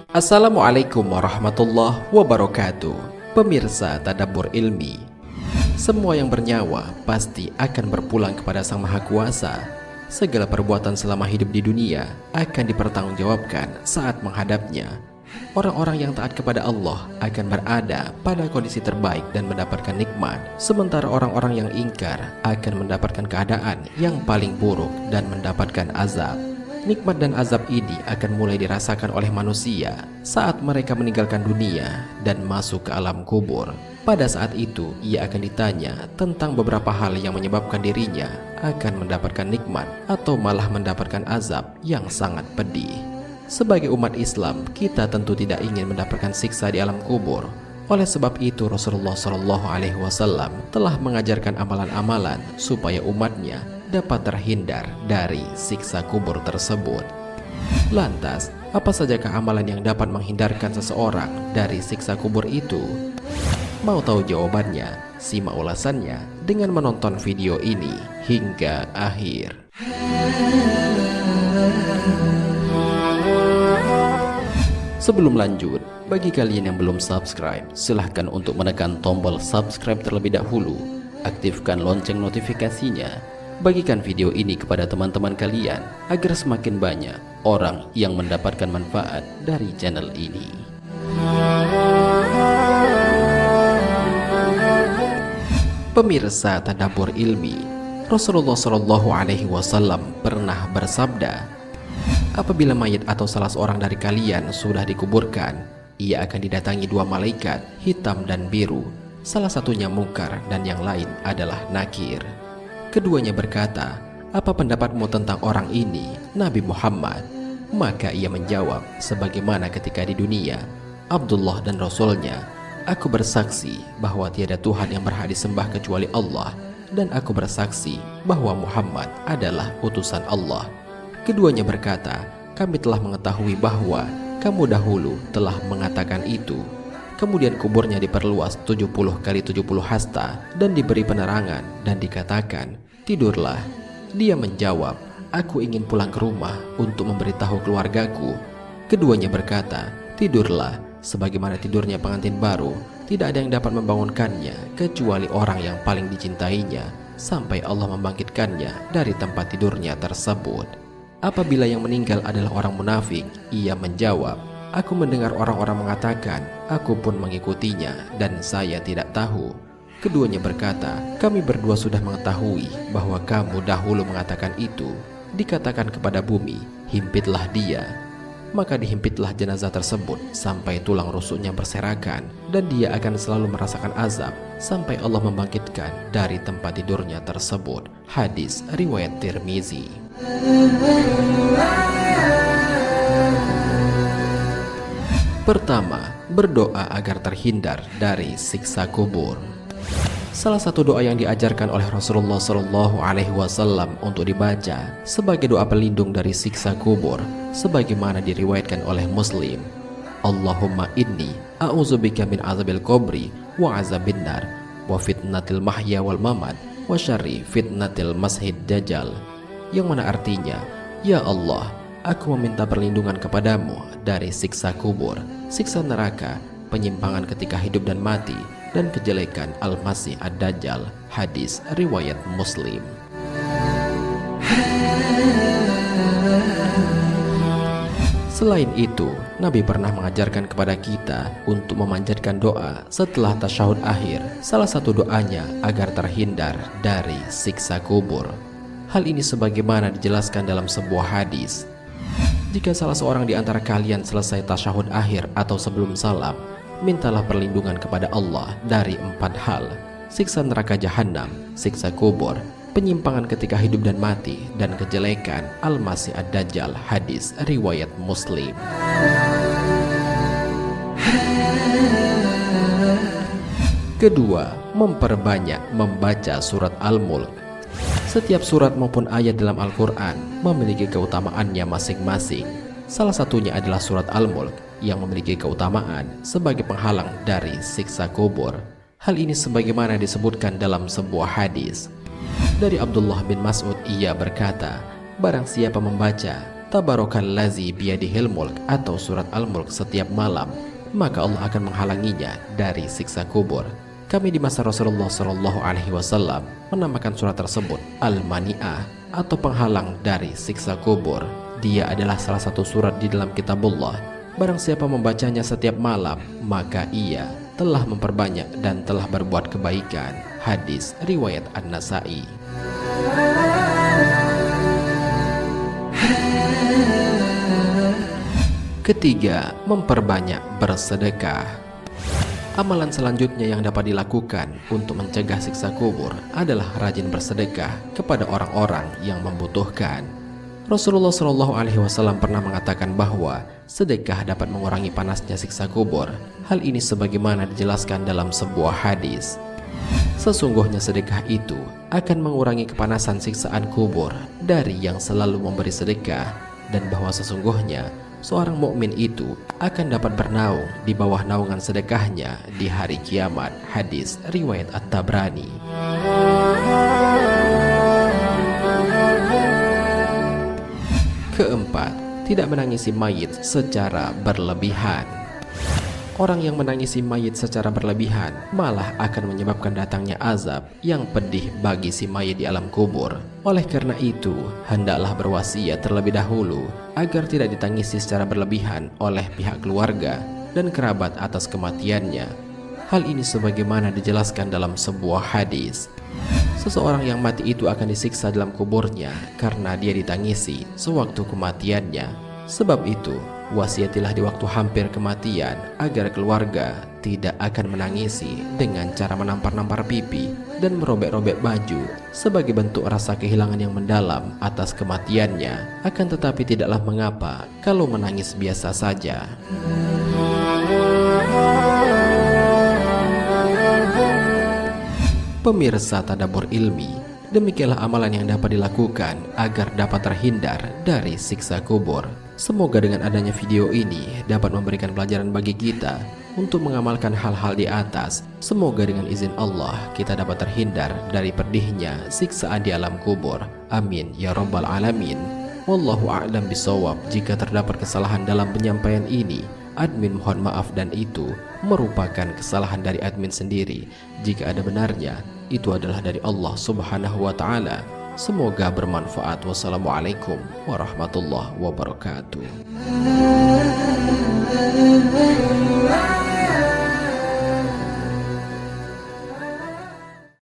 Assalamualaikum warahmatullahi wabarakatuh. Pemirsa Tadabbur Ilmi, semua yang bernyawa pasti akan berpulang kepada Sang Maha Kuasa. Segala perbuatan selama hidup di dunia akan dipertanggungjawabkan saat menghadapnya. Orang-orang yang taat kepada Allah akan berada pada kondisi terbaik dan mendapatkan nikmat, sementara orang-orang yang ingkar akan mendapatkan keadaan yang paling buruk dan mendapatkan azab. Nikmat dan azab ini akan mulai dirasakan oleh manusia saat mereka meninggalkan dunia dan masuk ke alam kubur. Pada saat itu, ia akan ditanya tentang beberapa hal yang menyebabkan dirinya akan mendapatkan nikmat atau malah mendapatkan azab yang sangat pedih. Sebagai umat Islam, kita tentu tidak ingin mendapatkan siksa di alam kubur. Oleh sebab itu, Rasulullah SAW telah mengajarkan amalan-amalan supaya umatnya dapat terhindar dari siksa kubur tersebut. Lantas, apa sajakah amalan yang dapat menghindarkan seseorang dari siksa kubur itu? Mau tahu jawabannya? Simak ulasannya dengan menonton video ini hingga akhir. Sebelum lanjut, bagi kalian yang belum subscribe, silahkan untuk menekan tombol subscribe terlebih dahulu. Aktifkan lonceng notifikasinya. Bagikan video ini kepada teman-teman kalian agar semakin banyak orang yang mendapatkan manfaat dari channel ini. Pemirsa Tadabbur Ilmi, Rasulullah SAW pernah bersabda, apabila mayat atau salah seorang dari kalian sudah dikuburkan, ia akan didatangi dua malaikat hitam dan biru, salah satunya Munkar dan yang lain adalah Nakir. Keduanya berkata, apa pendapatmu tentang orang ini, Nabi Muhammad? Maka ia menjawab, sebagaimana ketika di dunia, Abdullah dan Rasulnya, aku bersaksi bahwa tiada Tuhan yang berhak disembah kecuali Allah, dan aku bersaksi bahwa Muhammad adalah utusan Allah. Keduanya berkata, kami telah mengetahui bahwa kamu dahulu telah mengatakan itu. Kemudian kuburnya diperluas 70 kali 70 hasta dan diberi penerangan dan dikatakan, tidurlah. Dia menjawab, aku ingin pulang ke rumah untuk memberitahu keluargaku. Keduanya berkata, tidurlah. Sebagaimana tidurnya pengantin baru, tidak ada yang dapat membangunkannya kecuali orang yang paling dicintainya sampai Allah membangkitkannya dari tempat tidurnya tersebut. Apabila yang meninggal adalah orang munafik, ia menjawab, aku mendengar orang-orang mengatakan, aku pun mengikutinya dan saya tidak tahu. Keduanya berkata, kami berdua sudah mengetahui bahwa kamu dahulu mengatakan itu. Dikatakan kepada bumi, himpitlah dia. Maka dihimpitlah jenazah tersebut sampai tulang rusuknya berserakan, dan dia akan selalu merasakan azab sampai Allah membangkitkan dari tempat tidurnya tersebut. Hadis riwayat Tirmizi. Pertama, berdoa agar terhindar dari siksa kubur. Salah satu doa yang diajarkan oleh Rasulullah SAW untuk dibaca sebagai doa pelindung dari siksa kubur, sebagaimana diriwayatkan oleh Muslim. Allahumma inni a'udzubika min azabil qabri wa azabin nar wa fitnatil mahya wal mamat wa syarri fitnatil mashid dajjal. Yang mana artinya, ya Allah, aku meminta perlindungan kepadamu dari siksa kubur, siksa neraka, penyimpangan ketika hidup dan mati, dan kejelekan Al-Masih Ad-Dajjal. Hadis riwayat Muslim. Selain itu, Nabi pernah mengajarkan kepada kita untuk memanjatkan doa setelah tasyahud akhir. Salah satu doanya agar terhindar dari siksa kubur. Hal ini sebagaimana dijelaskan dalam sebuah hadis. Jika salah seorang di antara kalian selesai tasyahud akhir atau sebelum salam, mintalah perlindungan kepada Allah dari 4 hal: siksa neraka jahanam, siksa kubur, penyimpangan ketika hidup dan mati, dan kejelekan Al-Masih Ad-Dajjal. Hadis riwayat Muslim. Kedua, memperbanyak membaca surat Al-Mulk. Setiap surat maupun ayat dalam Al-Quran memiliki keutamaannya masing-masing. Salah satunya adalah surat Al-Mulk yang memiliki keutamaan sebagai penghalang dari siksa kubur. Hal ini sebagaimana disebutkan dalam sebuah hadis. Dari Abdullah bin Mas'ud, ia berkata, barang siapa membaca Tabarakallazi biyadihil mulk atau surat Al-Mulk setiap malam, maka Allah akan menghalanginya dari siksa kubur. Kami di masa Rasulullah Shallallahu Alaihi Wasallam menamakan surat tersebut Al-Mani'ah atau penghalang dari siksa kubur. Dia adalah salah satu surat di dalam kitabullah. Barang siapa membacanya setiap malam, maka ia telah memperbanyak dan telah berbuat kebaikan. Hadis riwayat An-Nasa'i. Ketiga, memperbanyak bersedekah. Amalan selanjutnya yang dapat dilakukan untuk mencegah siksa kubur adalah rajin bersedekah kepada orang-orang yang membutuhkan. Rasulullah Shallallahu Alaihi Wasallam pernah mengatakan bahwa sedekah dapat mengurangi panasnya siksa kubur. Hal ini sebagaimana dijelaskan dalam sebuah hadis. Sesungguhnya sedekah itu akan mengurangi kepanasan siksaan kubur dari yang selalu memberi sedekah, dan bahwa sesungguhnya seorang mukmin itu akan dapat bernaung di bawah naungan sedekahnya di hari kiamat. Hadis riwayat At-Tabrani. Keempat, tidak menangisi mayit secara berlebihan. Orang yang menangisi mayit secara berlebihan malah akan menyebabkan datangnya azab yang pedih bagi si mayit di alam kubur. Oleh karena itu, hendaklah berwasiat terlebih dahulu agar tidak ditangisi secara berlebihan oleh pihak keluarga dan kerabat atas kematiannya. Hal ini sebagaimana dijelaskan dalam sebuah hadis. Seseorang yang mati itu akan disiksa dalam kuburnya karena dia ditangisi sewaktu kematiannya. Sebab itu, wasiatilah di waktu hampir kematian agar keluarga tidak akan menangisi dengan cara menampar-nampar pipi dan merobek-robek baju sebagai bentuk rasa kehilangan yang mendalam atas kematiannya. Akan tetapi tidaklah mengapa kalau menangis biasa saja. Pemirsa Tadabbur Ilmi, demikianlah amalan yang dapat dilakukan agar dapat terhindar dari siksa kubur. Semoga dengan adanya video ini dapat memberikan pelajaran bagi kita untuk mengamalkan hal-hal di atas. Semoga dengan izin Allah kita dapat terhindar dari pedihnya siksaan di alam kubur. Amin ya rabbal alamin. Wallahu a'lam bishawab. Jika terdapat kesalahan dalam penyampaian ini, admin mohon maaf, dan itu merupakan kesalahan dari admin sendiri. Jika ada benarnya, itu adalah dari Allah Subhanahu wa ta'ala. Semoga bermanfaat. Wassalamualaikum warahmatullahi wabarakatuh.